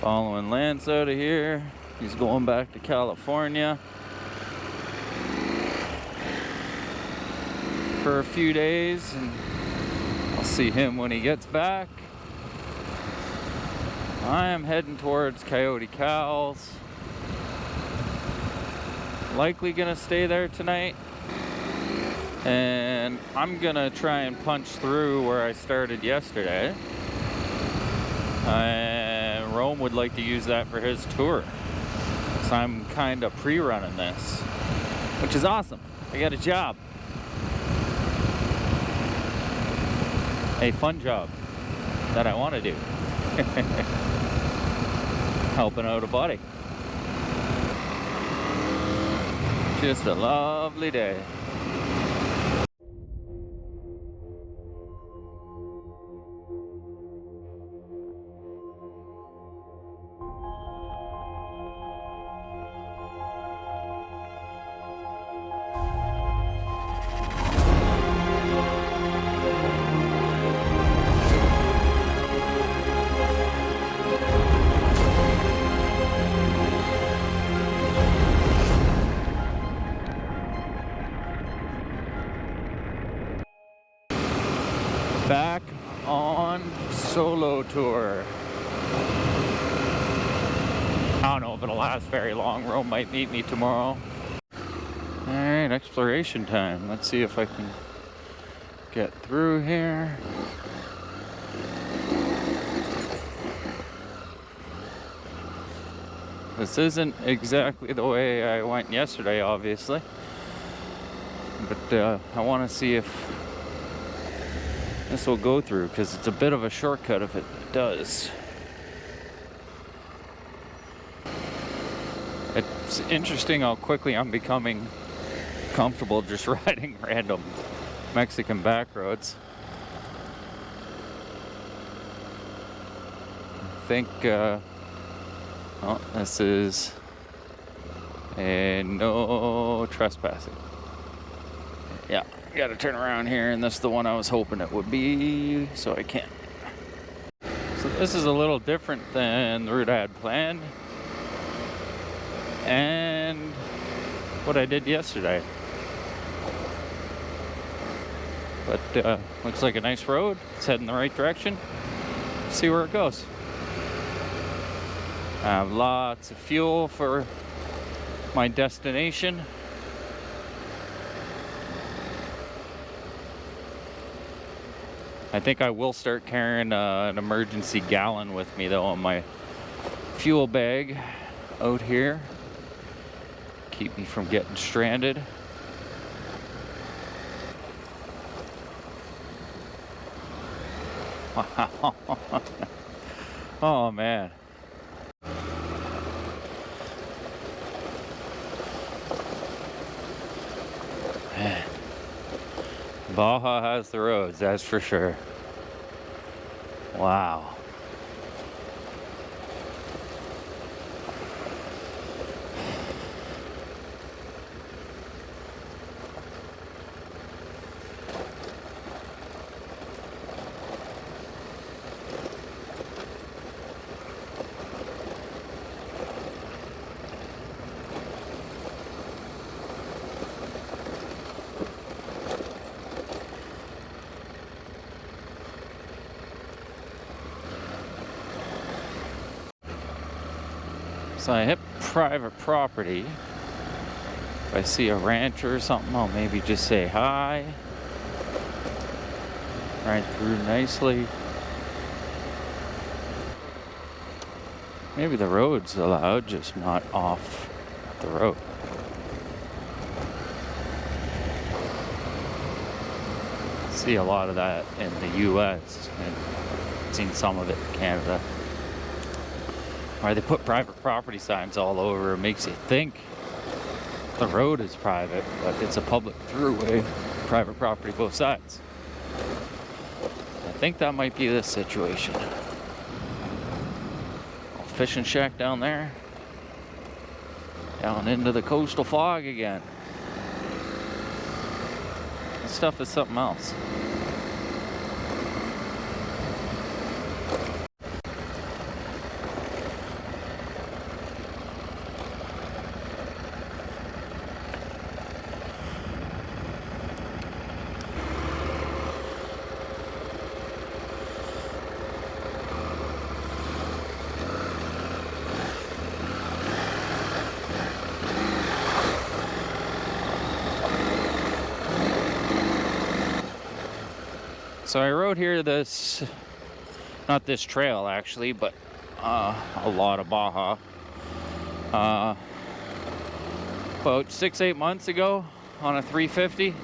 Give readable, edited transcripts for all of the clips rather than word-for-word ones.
Following Lance out of here. He's going back to California for a few days, and I'll see him when he gets back. I am heading towards Coyote Cals. Likely gonna stay there tonight, and I'm gonna try and punch through where I started yesterday. And Rome would like to use that for his tour, so I'm kind of pre-running this, which is awesome. I got a job, a fun job that I want to do. Helping out a buddy. Just a lovely day. Back on solo tour. I don't know if it'll last very long. Rome might meet me tomorrow. Alright, exploration time. Let's see if I can get through here. This isn't exactly the way I went yesterday, obviously. But I want to see if this will go through, because it's a bit of a shortcut if it does. It's interesting how quickly I'm becoming comfortable just riding random Mexican back roads. I think, oh, this is a no trespassing. Yeah. Gotta turn around here, and this is the one I was hoping it would be, so I can't. So this is a little different than the route I had planned and what I did yesterday. But looks like a nice road. It's heading the right direction. See where it goes. I have lots of fuel for my destination. I think I will start carrying an emergency gallon with me though on my fuel bag out here. Keep me from getting stranded. Oh man. Baja has the roads, that's for sure. Wow. So I hit private property. If I see a rancher or something, I'll maybe just say hi. Right through nicely. Maybe the road's allowed, just not off the road. See a lot of that in the US and seen some of it in Canada. Or they put private property signs all over. It makes you think the road is private, but it's a public throughway, private property both sides. I think that might be this situation. Fishing shack down there. Down into the coastal fog again. This stuff is something else. So I rode here not this trail actually, but a lot of Baja. About 6-8 months ago on a 350.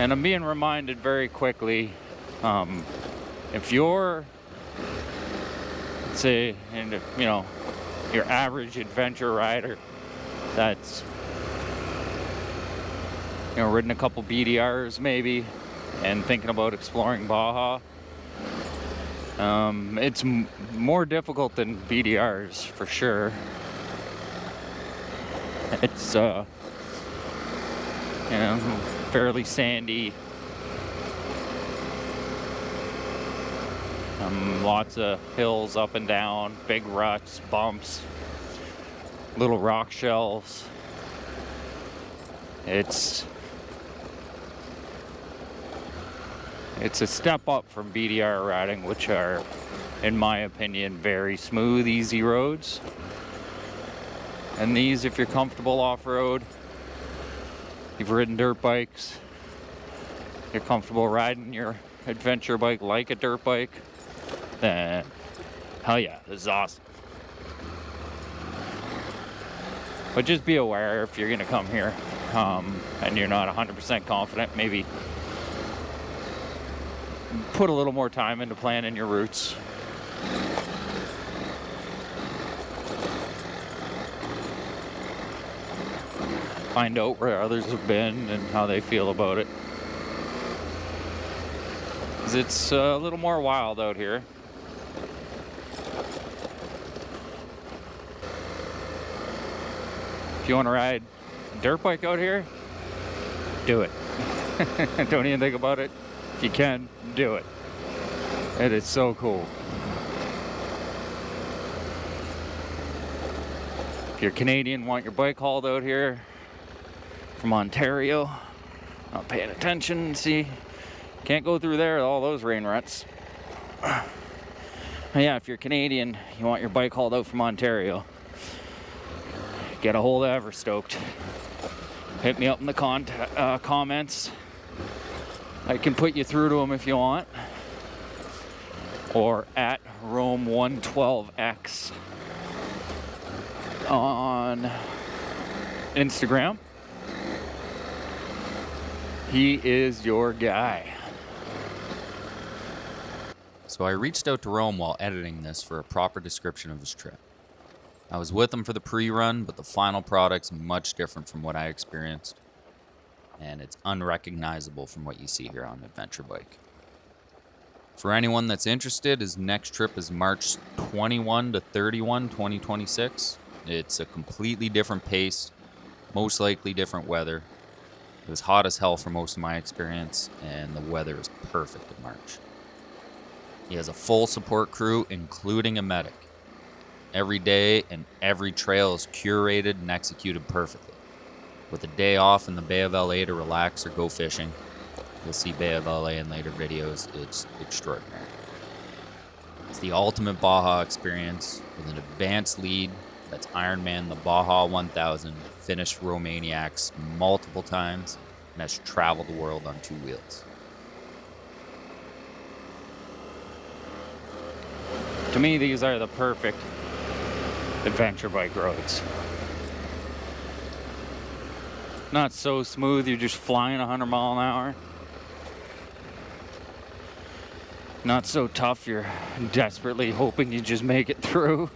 And I'm being reminded very quickly, if you're, say, your average adventure rider that's, ridden a couple BDRs maybe and thinking about exploring Baja, it's more difficult than BDRs for sure. It's, fairly sandy. Lots of hills up and down, big ruts, bumps, little rock shelves. It's a step up from BDR riding, which are, in my opinion, very smooth, easy roads. And these, if you're comfortable off-road, you've ridden dirt bikes, you're comfortable riding your adventure bike like a dirt bike, then hell yeah, this is awesome. But just be aware if you're gonna come here and you're not 100% confident, maybe put a little more time into planning your routes. Find out where others have been and how they feel about it. 'Cause it's a little more wild out here. If you want to ride a dirt bike out here, do it. Don't even think about it. If you can, do it. It is so cool. If you're Canadian, want your bike hauled out here from Ontario, not paying attention, see, can't go through there, all those rain ruts. Yeah, if you're Canadian, you want your bike hauled out from Ontario, get a hold of Everstoked. Hit me up in the comments. I can put you through to them if you want. Or at Rome112X on Instagram. He is your guy. So I reached out to Rome while editing this for a proper description of his trip. I was with him for the pre-run, but the final product's much different from what I experienced. And it's unrecognizable from what you see here on Adventure Bike. For anyone that's interested, his next trip is March 21 to 31, 2026. It's a completely different pace, most likely different weather. It was hot as hell for most of my experience, and the weather is perfect in March. He has a full support crew, including a medic. Every day and every trail is curated and executed perfectly. With a day off in the Bay of LA to relax or go fishing, you'll see Bay of LA in later videos. It's extraordinary. It's the ultimate Baja experience with an advanced lead that's Ironman the Baja 1000, finished Romaniacs multiple times, and has traveled the world on 2 wheels. To me, these are the perfect adventure bike roads. Not so smooth, you're just flying 100 miles an hour. Not so tough, you're desperately hoping you just make it through.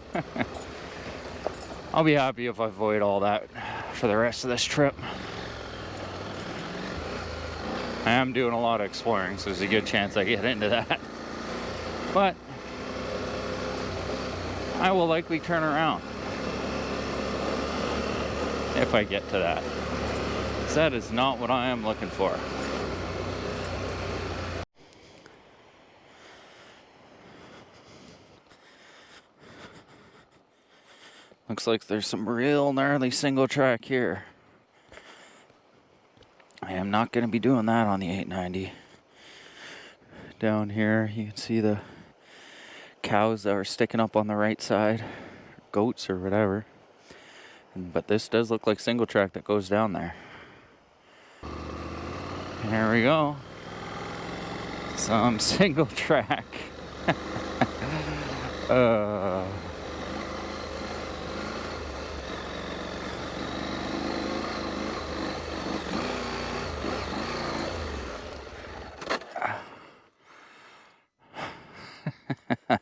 I'll be happy if I avoid all that for the rest of this trip. I am doing a lot of exploring, so there's a good chance I get into that. But I will likely turn around if I get to that. 'Cause that is not what I am looking for. Looks like there's some real gnarly single track here. I am not going to be doing that on the 890. Down here, you can see the cows that are sticking up on the right side, goats or whatever. But this does look like single track that goes down there. There we go. Some single track. I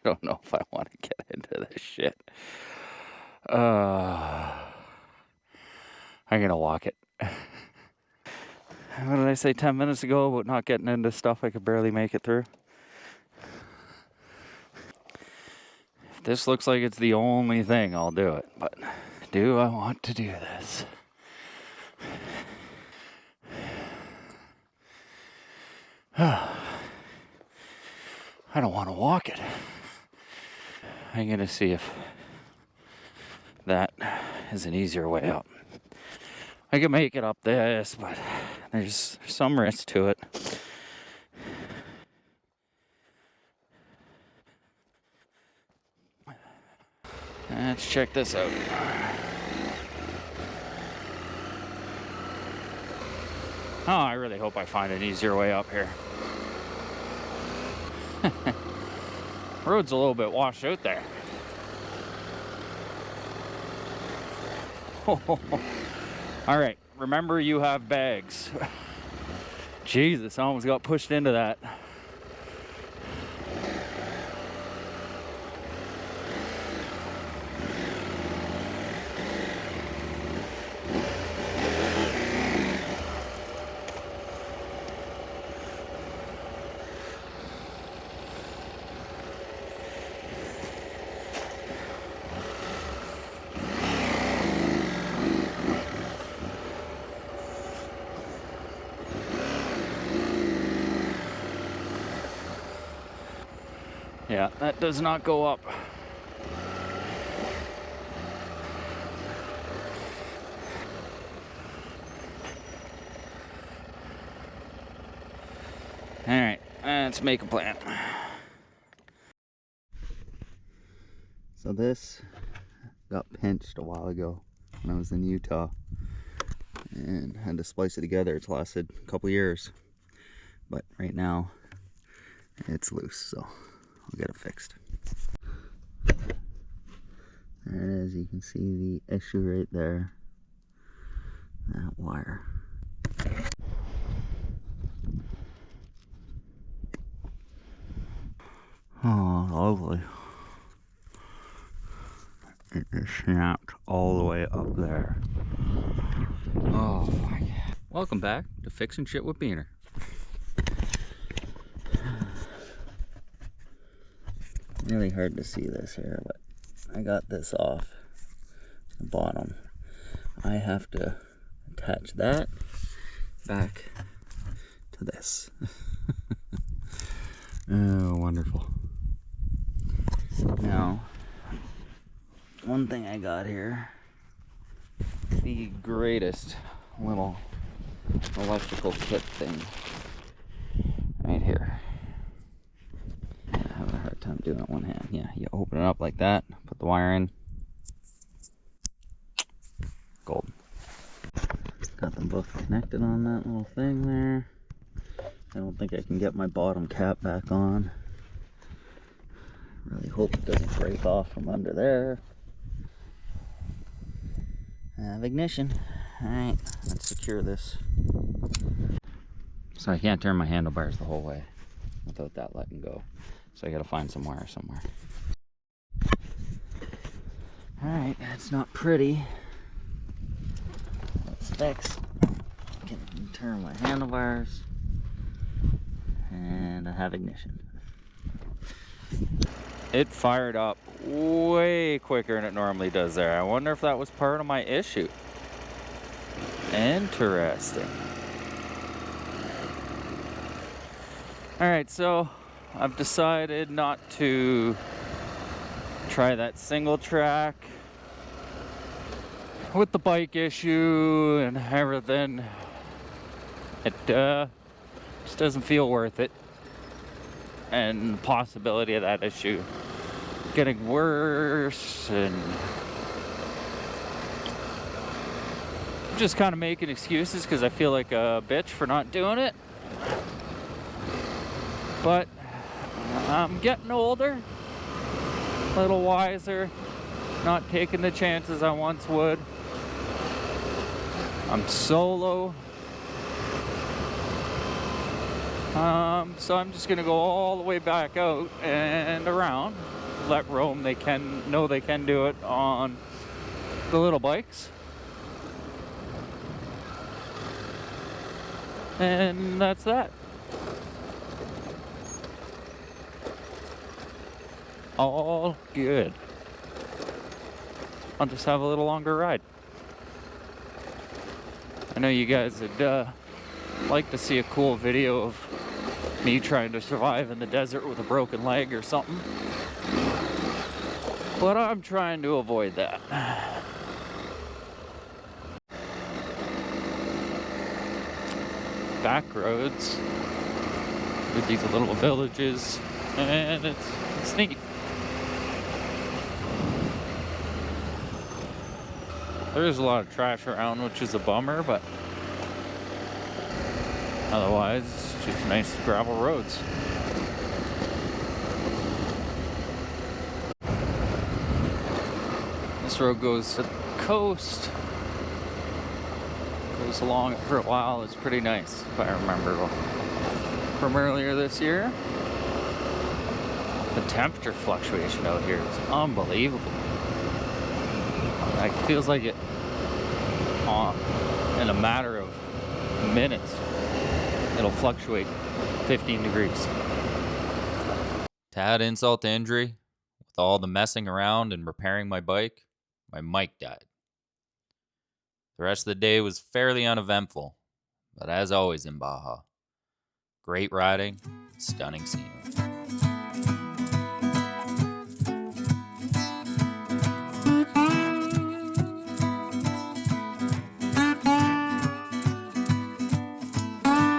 don't know if I want to get into this shit. I'm gonna walk it. What did I say 10 minutes ago about not getting into stuff I could barely make it through? If this looks like it's the only thing, I'll do it. But do I want to do this? I don't want to walk it. I'm gonna see if that is an easier way up. I can make it up this, but there's some risk to it. Let's check this out. Oh, I really hope I find an easier way up here. Road's a little bit washed out there. All right, remember you have bags. Jesus, I almost got pushed into that. Yeah, that does not go up. All right, let's make a plan. So this got pinched a while ago when I was in Utah and had to splice it together. It's lasted a couple years, but right now it's loose, so I'll get it fixed. There it is. You can see the issue right there. That wire. Oh, lovely. It just snapped all the way up there. Oh my God. Welcome back to Fixing Shit with Beaner. Really hard to see this here, but I got this off the bottom. I have to attach that back to this. Oh, wonderful. Now, one thing I got here, the greatest little electrical kit thing right here. I'm having a hard time doing it one hand. Yeah, you open it up like that, put the wire in. Golden. Got them both connected on that little thing there. I don't think I can get my bottom cap back on. Really hope it doesn't break off from under there. I have ignition. Alright, let's secure this. So I can't turn my handlebars the whole way without that letting go. So I gotta find some wire somewhere. Alright, that's not pretty. Let's fix. I can turn my handlebars. And I have ignition. It fired up way quicker than it normally does there. I wonder if that was part of my issue. Interesting. Alright, so I've decided not to try that single track with the bike issue and everything. It just doesn't feel worth it, and the possibility of that issue getting worse, and I'm just kind of making excuses because I feel like a bitch for not doing it. But I'm getting older, a little wiser, not taking the chances I once would. I'm solo. So I'm just gonna go all the way back out and around. Let roam. They can do it on the little bikes. And that's that. All good. I'll just have a little longer ride. I know you guys would like to see a cool video of me trying to survive in the desert with a broken leg or something. But I'm trying to avoid that. Back roads with these little villages, and it's neat. There's a lot of trash around, which is a bummer, but otherwise, it's just nice gravel roads. This road goes to the coast. Goes along for a while. It's pretty nice, if I remember from earlier this year. The temperature fluctuation out here is unbelievable. Like, it feels like it in a matter of minutes it'll fluctuate 15 degrees. To add insult to injury, with all the messing around and repairing my bike, my mic died. The rest of the day was fairly uneventful, but as always in Baja, great riding, stunning scenery.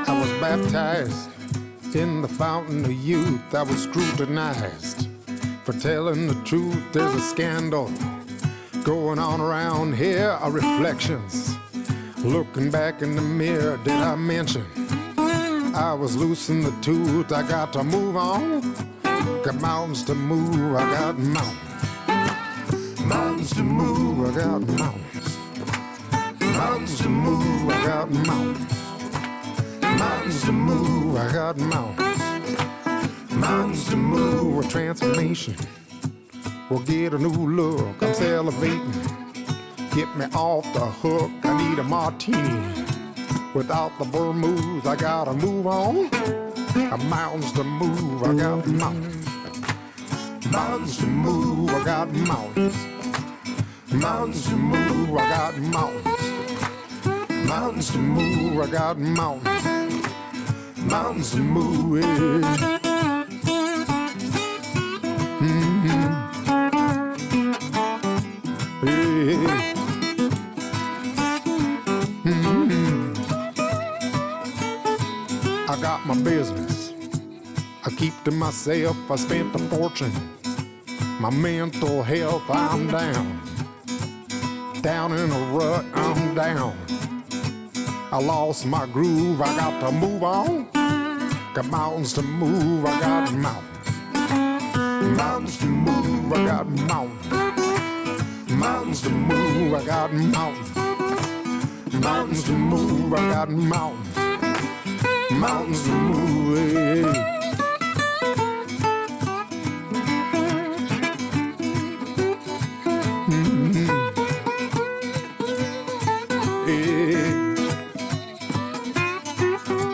I was baptized in the fountain of youth. I was scrutinized for telling the truth. There's a scandal going on around here, are reflections. Looking back in the mirror, did I mention I was losing the tooth? I got to move on. Got mountains to move, I got mountains. Mountains to move, I got mountains. Mountains to move, I got mountains. Mountains to move, I got mountains. Mountains to move, a transformation. We'll get a new look, I'm salivating. Get me off the hook, I need a martini. Without the vermouth, I gotta move on. Got mountains to move, I got mountains. Mountains to move, I got mountains. Mountains to move, I got mountains. Mountains to move, I got mountains. Mountains to move, yeah. I got my business, I keep to myself. I spent a fortune. My mental health, I'm down. Down in a rut, I'm down. I lost my groove, I got to move on. Got mountains to move, I got mountains. Mountains to move, I got mountains. Mountains to move, I got mountains. Mountains to move, I got mountains. Mountains to move, yeah.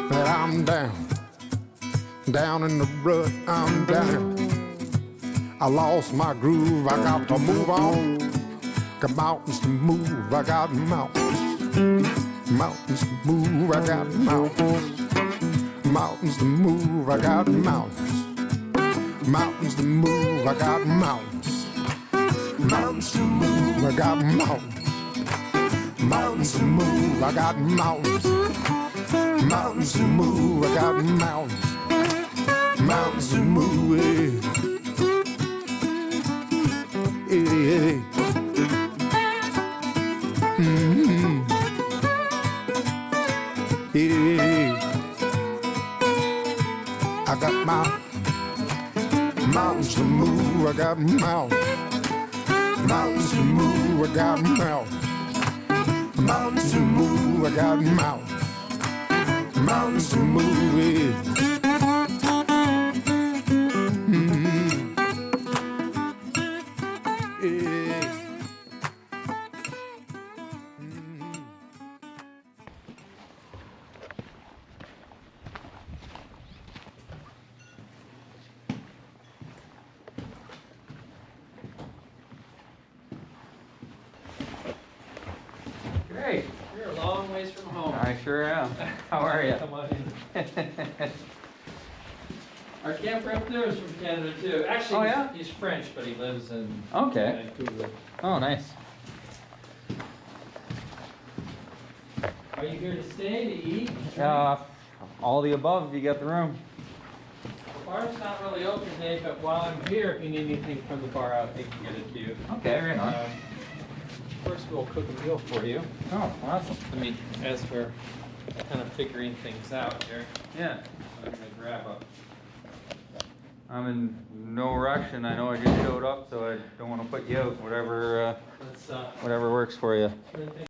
But I'm down in the rut, I'm down. I lost my groove, I got to move on. Got mountains to move, I got mountains. Mountains to move, I got mountains. Mountains to move, I got mountains. Mountains to move, I got mountains. Mountains to move, I got mountains. Mountains to move, I got mountains. Mountains to move, I got mountains. Mountains to move, yeah. Yeah. I got my got mountains. Mountains to move, I got mountains. Mountains to move, I got mountains. Mountains to move, yeah. Yeah. Great. You're a long ways from home. I sure am. How are you? Come on in. Our camper up there is from Canada too. Actually, Oh, yeah? he's French, but he lives in Okay. Vancouver. Oh, nice. Are you here to stay, to eat? All the above if you get the room. The bar's not really open today, but while I'm here, if you need anything from the bar, I think you can get it to you. Okay, right on. First, we'll cook a meal for you. Oh, awesome. I mean, as we're kind of figuring things out here, Yeah. I'm gonna grab a. I'm in no rush, and I know I just showed up, so I don't want to put you out. Whatever Let's works for you.